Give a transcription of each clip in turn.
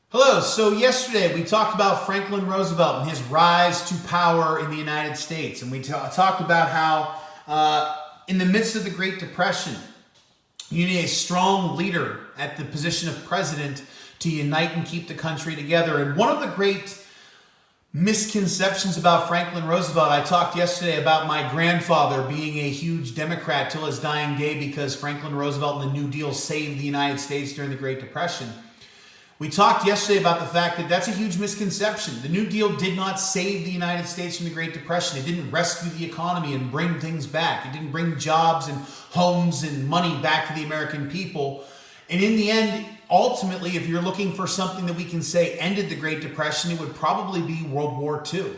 Hello. So yesterday we talked about Franklin Roosevelt and his rise to power in the United States. And we talked about how in the midst of the Great Depression, you need a strong leader at the position of president to unite and keep the country together. And one of the great misconceptions about Franklin Roosevelt, I talked yesterday about my grandfather being a huge Democrat till his dying day because Franklin Roosevelt and the New Deal saved the United States during the Great Depression. We talked yesterday about the fact that that's a huge misconception. The New Deal did not save the United States from the Great Depression. It didn't rescue the economy and bring things back. It didn't bring jobs and homes and money back to the American people. And in the end, ultimately, if you're looking for something that we can say ended the Great Depression, it would probably be World War II.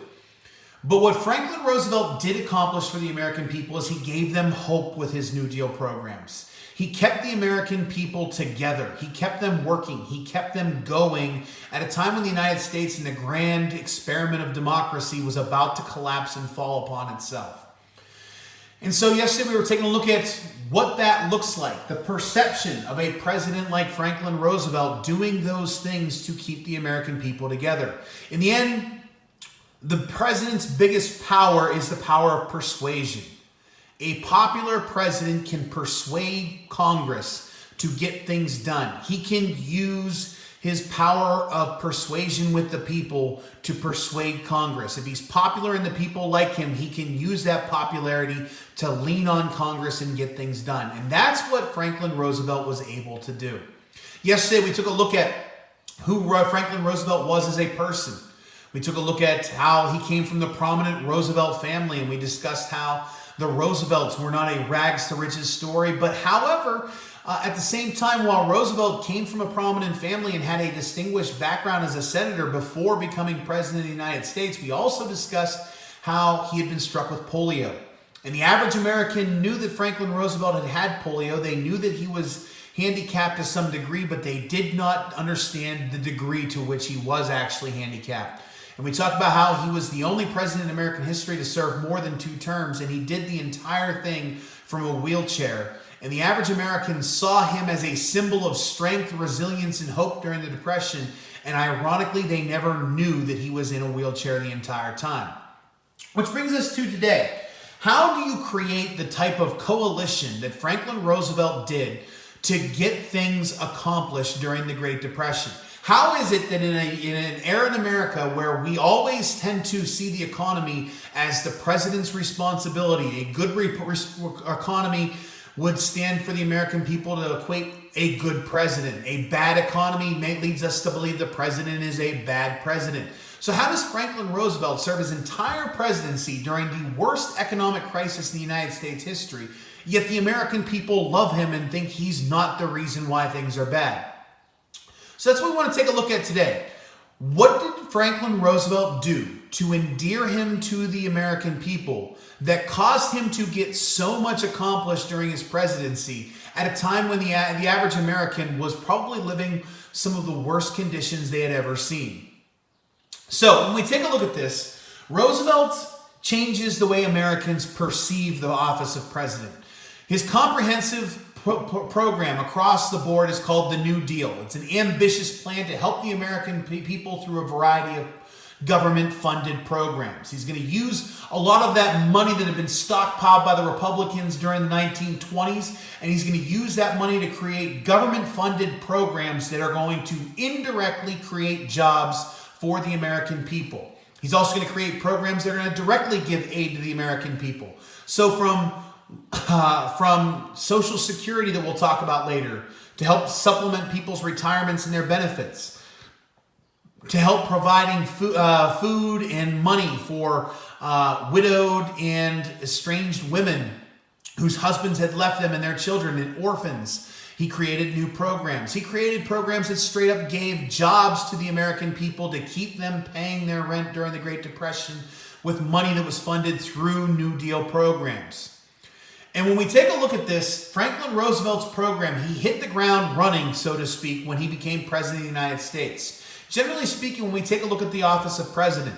But what Franklin Roosevelt did accomplish for the American people is he gave them hope with his New Deal programs. He kept the American people together. He kept them working. He kept them going at a time when the United States and the grand experiment of democracy was about to collapse and fall upon itself. And so yesterday we were taking a look at what that looks like, the perception of a president like Franklin Roosevelt doing those things to keep the American people together. In the end, the president's biggest power is the power of persuasion. A popular president can persuade Congress to get things done. He can use his power of persuasion with the people to persuade Congress. If he's popular and the people like him, he can use that popularity to lean on Congress and get things done. And that's what Franklin Roosevelt was able to do. Yesterday, we took a look at who Franklin Roosevelt was as a person. We took a look at how he came from the prominent Roosevelt family, and we discussed how the Roosevelts were not a rags to riches story, but however, at the same time, while Roosevelt came from a prominent family and had a distinguished background as a senator before becoming president of the United States, we also discussed how he had been struck with polio. And the average American knew that Franklin Roosevelt had had polio. They knew that he was handicapped to some degree, but they did not understand the degree to which he was actually handicapped. And we talked about how he was the only president in American history to serve more than 2 terms, and he did the entire thing from a wheelchair. And the average American saw him as a symbol of strength, resilience, and hope during the Depression. And ironically, they never knew that he was in a wheelchair the entire time. Which brings us to today. How do you create the type of coalition that Franklin Roosevelt did to get things accomplished during the Great Depression? How is it that in an era in America where we always tend to see the economy as the president's responsibility, a good economy would stand for the American people to equate a good president. A bad economy leads us to believe the president is a bad president. So how does Franklin Roosevelt serve his entire presidency during the worst economic crisis in the United States history, yet the American people love him and think he's not the reason why things are bad? So that's what we want to take a look at today. What did Franklin Roosevelt do to endear him to the American people that caused him to get so much accomplished during his presidency at a time when the average American was probably living some of the worst conditions they had ever seen? So when we take a look at this, Roosevelt changes the way Americans perceive the office of president. His comprehensive program across the board is called the New Deal. It's an ambitious plan to help the American people through a variety of government-funded programs. He's going to use a lot of that money that had been stockpiled by the Republicans during the 1920s, and he's going to use that money to create government-funded programs that are going to indirectly create jobs for the American people. He's also going to create programs that are going to directly give aid to the American people. So from Social Security that we'll talk about later, to help supplement people's retirements and their benefits, to help providing food and money for widowed and estranged women whose husbands had left them and their children, and orphans. He created new programs. He created programs that straight up gave jobs to the American people to keep them paying their rent during the Great Depression with money that was funded through New Deal programs. And when we take a look at this, Franklin Roosevelt's program, he hit the ground running, so to speak, when he became president of the United States. Generally speaking, when we take a look at the office of president,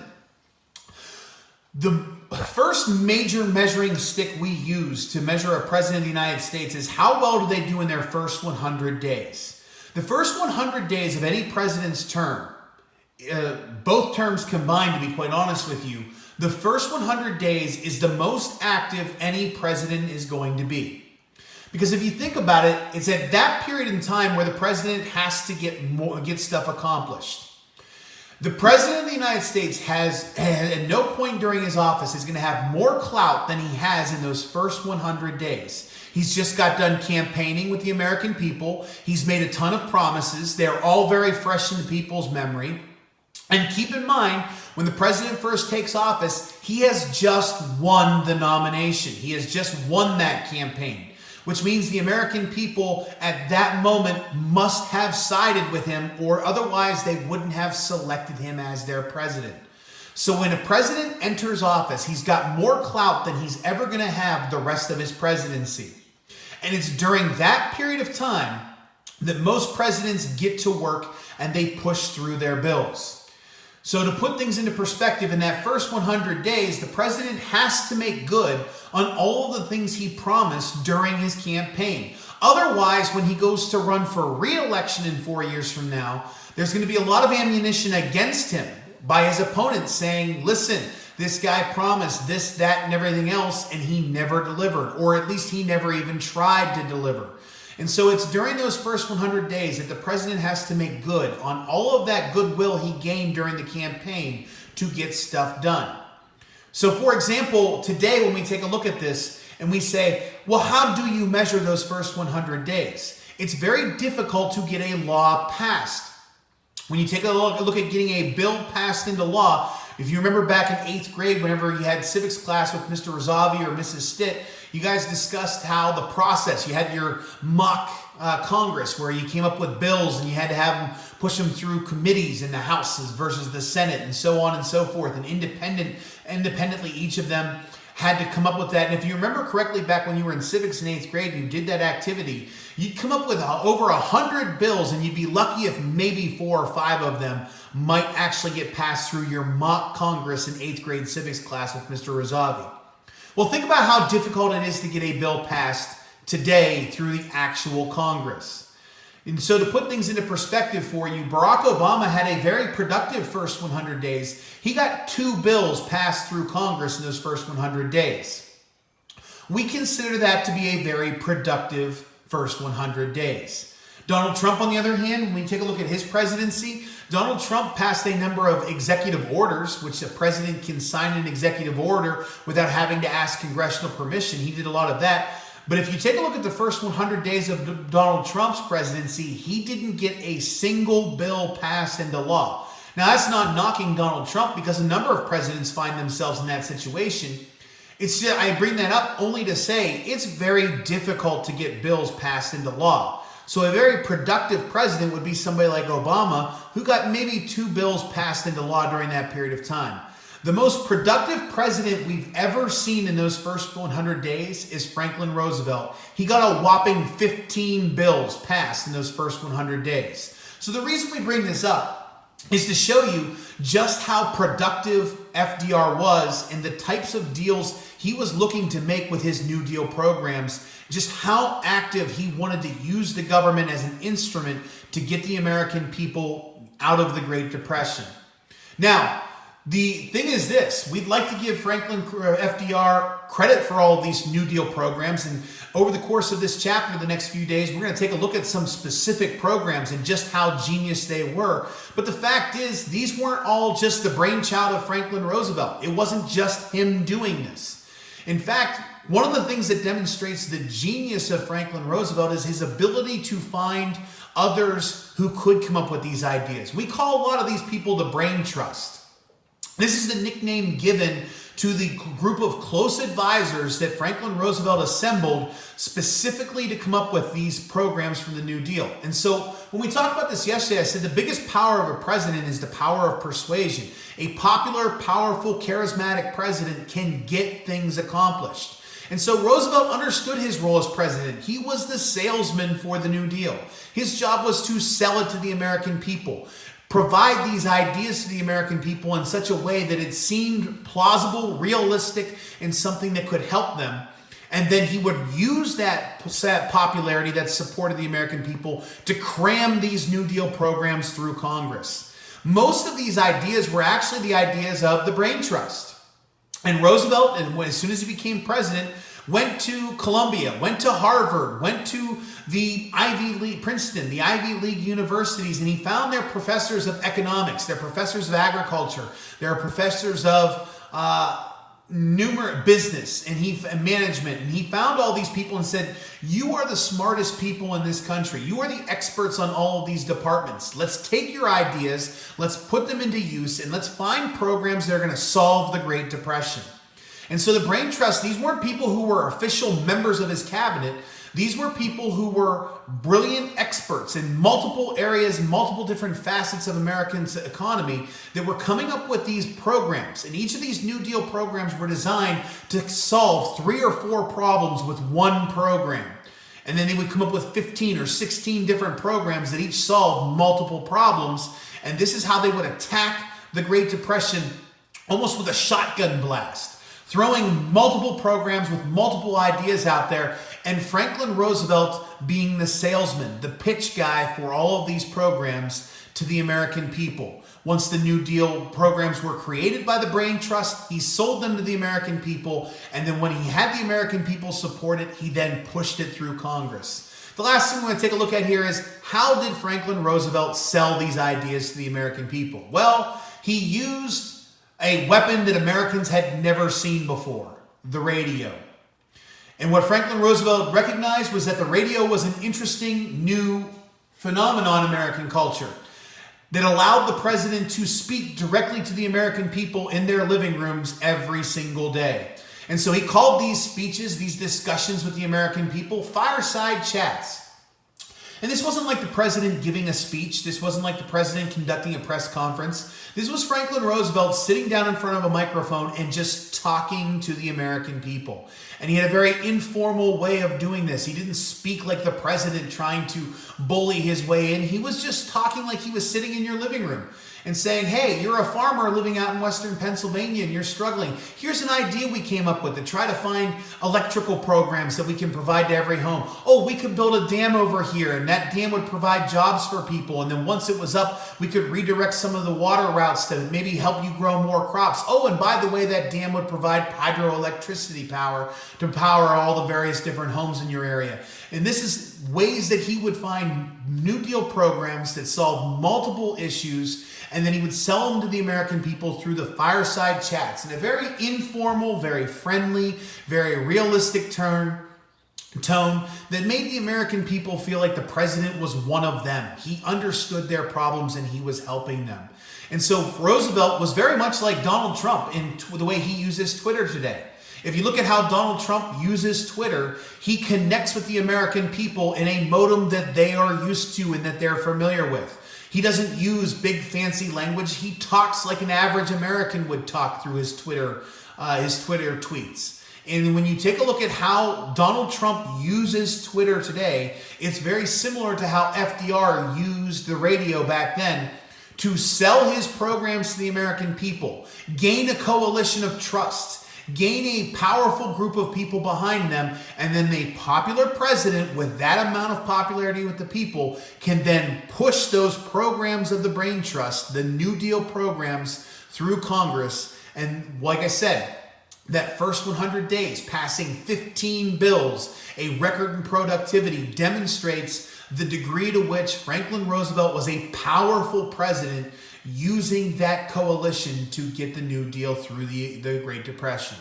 the first major measuring stick we use to measure a president of the United States is how well do they do in their first 100 days. The first 100 days of any president's term, both terms combined, to be quite honest with you, the first 100 days is the most active any president is going to be. Because if you think about it, it's at that period in time where the president has to get stuff accomplished. The president of the United States has, at no point during his office, is going to have more clout than he has in those first 100 days. He's just got done campaigning with the American people. He's made a ton of promises. They're all very fresh in people's memory. And keep in mind, when the president first takes office, he has just won the nomination. He has just won that campaign, which means the American people at that moment must have sided with him, or otherwise they wouldn't have selected him as their president. So when a president enters office, he's got more clout than he's ever going to have the rest of his presidency. And it's during that period of time that most presidents get to work and they push through their bills. So to put things into perspective, in that first 100 days, the president has to make good on all of the things he promised during his campaign. Otherwise, when he goes to run for re-election in 4 years from now, there's going to be a lot of ammunition against him by his opponents saying, listen, this guy promised this, that, and everything else, and he never delivered, or at least he never even tried to deliver. And so it's during those first 100 days that the president has to make good on all of that goodwill he gained during the campaign to get stuff done. So for example, today when we take a look at this and we say, well, how do you measure those first 100 days? It's very difficult to get a law passed. When you take a look at getting a bill passed into law, if you remember back in 8th grade, whenever you had civics class with Mr. Rosavi or Mrs. Stitt, you guys discussed how the process, you had your mock Congress where you came up with bills and you had to have them push them through committees in the houses versus the Senate and so on and so forth. And independently, each of them had to come up with that. And if you remember correctly, back when you were in civics in 8th grade and you did that activity, you'd come up with over 100 bills, and you'd be lucky if maybe 4 or 5 of them might actually get passed through your mock Congress in 8th grade civics class with Mr. Rosavi. Well, think about how difficult it is to get a bill passed today through the actual Congress. And so to put things into perspective for you, Barack Obama had a very productive first 100 days. He got 2 bills passed through Congress in those first 100 days. We consider that to be a very productive first 100 days. Donald Trump, on the other hand, when we take a look at his presidency, Donald Trump passed a number of executive orders, which the president can sign an executive order without having to ask congressional permission. He did a lot of that. But if you take a look at the first 100 days of Donald Trump's presidency, he didn't get a single bill passed into law. Now, that's not knocking Donald Trump, because a number of presidents find themselves in that situation. It's just, I bring that up only to say it's very difficult to get bills passed into law. So a very productive president would be somebody like Obama, who got maybe 2 bills passed into law during that period of time. The most productive president we've ever seen in those first 100 days is Franklin Roosevelt. He got a whopping 15 bills passed in those first 100 days. So the reason we bring this up is to show you just how productive FDR was and the types of deals he was looking to make with his New Deal programs, just how active he wanted to use the government as an instrument to get the American people out of the Great Depression. Now, the thing is this, we'd like to give Franklin FDR credit for all of these New Deal programs, and over the course of this chapter, the next few days, we're going to take a look at some specific programs and just how genius they were. But the fact is, these weren't all just the brainchild of Franklin Roosevelt. It wasn't just him doing this. In fact, one of the things that demonstrates the genius of Franklin Roosevelt is his ability to find others who could come up with these ideas. We call a lot of these people the brain trust. This is the nickname given to the group of close advisors that Franklin Roosevelt assembled specifically to come up with these programs for the New Deal. And so when we talked about this yesterday, I said the biggest power of a president is the power of persuasion. A popular, powerful, charismatic president can get things accomplished. And so Roosevelt understood his role as president. He was the salesman for the New Deal. His job was to sell it to the American people, provide these ideas to the American people in such a way that it seemed plausible, realistic, and something that could help them. And then he would use that popularity, that support of the American people, to cram these New Deal programs through Congress. Most of these ideas were actually the ideas of the Brain Trust. And Roosevelt, as soon as he became president, went to Columbia, went to Harvard, went to the Ivy League, Princeton, the Ivy League universities, and he found their professors of economics, their professors of agriculture, their professors of business and management, and he found all these people and said, you are the smartest people in this country. You are the experts on all of these departments. Let's take your ideas, let's put them into use, and let's find programs that are going to solve the Great Depression. And so the Brain Trust, these weren't people who were official members of his cabinet. These were people who were brilliant experts in multiple areas, multiple different facets of Americans' economy that were coming up with these programs. And each of these New Deal programs were designed to solve 3 or 4 problems with one program. And then they would come up with 15 or 16 different programs that each solved multiple problems. And this is how they would attack the Great Depression almost with a shotgun blast, throwing multiple programs with multiple ideas out there, and Franklin Roosevelt being the salesman, the pitch guy for all of these programs to the American people. Once the New Deal programs were created by the Brain Trust, he sold them to the American people, and then when he had the American people support it, he then pushed it through Congress. The last thing we're going to take a look at here is, how did Franklin Roosevelt sell these ideas to the American people? Well, he used a weapon that Americans had never seen before, the radio. And what Franklin Roosevelt recognized was that the radio was an interesting new phenomenon in American culture that allowed the president to speak directly to the American people in their living rooms every single day. And so he called these speeches, these discussions with the American people, fireside chats. And this wasn't like the president giving a speech. This wasn't like the president conducting a press conference. This was Franklin Roosevelt sitting down in front of a microphone and just talking to the American people. And he had a very informal way of doing this. He didn't speak like the president trying to bully his way in. He was just talking like he was sitting in your living room and saying, hey, you're a farmer living out in western Pennsylvania and you're struggling. Here's an idea we came up with to try to find electrical programs that we can provide to every home. Oh, we could build a dam over here, and that dam would provide jobs for people. And then once it was up, we could redirect some of the water routes to maybe help you grow more crops. Oh, and by the way, that dam would provide hydroelectricity power to power all the various different homes in your area. And this is ways that he would find New Deal programs that solve multiple issues, and then he would sell them to the American people through the fireside chats in a very informal, very friendly, very realistic tone that made the American people feel like the president was one of them. He understood their problems and he was helping them. And so Roosevelt was very much like Donald Trump in the way he uses Twitter today. If you look at how Donald Trump uses Twitter, he connects with the American people in a modem that they are used to and that they're familiar with. He doesn't use big fancy language. He talks like an average American would talk through his Twitter tweets. And when you take a look at how Donald Trump uses Twitter today, it's very similar to how FDR used the radio back then to sell his programs to the American people, gain a coalition of trust, gain a powerful group of people behind them, and then the popular president with that amount of popularity with the people can then push those programs of the Brain Trust, the New Deal programs, through Congress. And like I said, that first 100 days, passing 15 bills, a record in productivity, demonstrates the degree to which Franklin Roosevelt was a powerful president using that coalition to get the New Deal through the Great Depression.